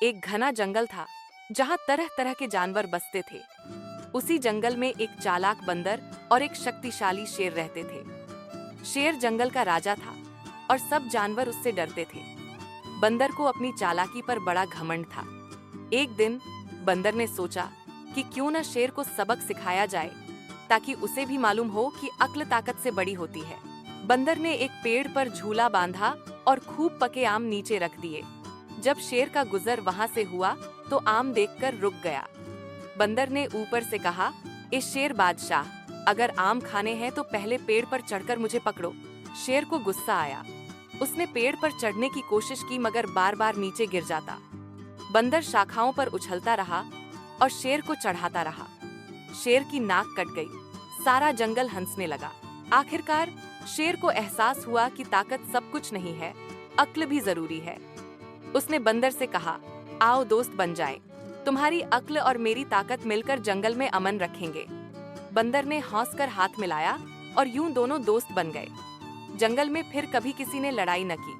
एक घना जंगल था जहाँ तरह तरह के जानवर बसते थे। उसी जंगल में एक चालाक बंदर और एक शक्तिशाली शेर रहते थे। शेर जंगल का राजा था और सब जानवर उससे डरते थे। बंदर को अपनी चालाकी पर बड़ा घमंड था। एक दिन बंदर ने सोचा कि क्यों न शेर को सबक सिखाया जाए ताकि उसे भी मालूम हो कि अक्ल ताकत से बड़ी होती है। बंदर ने एक पेड़ पर झूला बांधा और खूब पके आम नीचे रख दिए। जब शेर का गुजर वहां से हुआ तो आम देखकर रुक गया। बंदर ने ऊपर से कहा, ए शेर बादशाह, अगर आम खाने हैं तो पहले पेड़ पर चढ़कर मुझे पकड़ो। शेर को गुस्सा आया। उसने पेड़ पर चढ़ने की कोशिश की मगर बार बार नीचे गिर जाता। बंदर शाखाओं पर उछलता रहा और शेर को चढ़ाता रहा। शेर की नाक कट गई। सारा जंगल हंसने लगा। आखिरकार शेर को एहसास हुआ कि ताकत सब कुछ नहीं है, अक्ल भी जरूरी है। उसने बंदर से कहा, आओ दोस्त बन जाएं। तुम्हारी अक्ल और मेरी ताकत मिलकर जंगल में अमन रखेंगे। बंदर ने हंसकर हाथ मिलाया और यूं दोनों दोस्त बन गए। जंगल में फिर कभी किसी ने लड़ाई न की।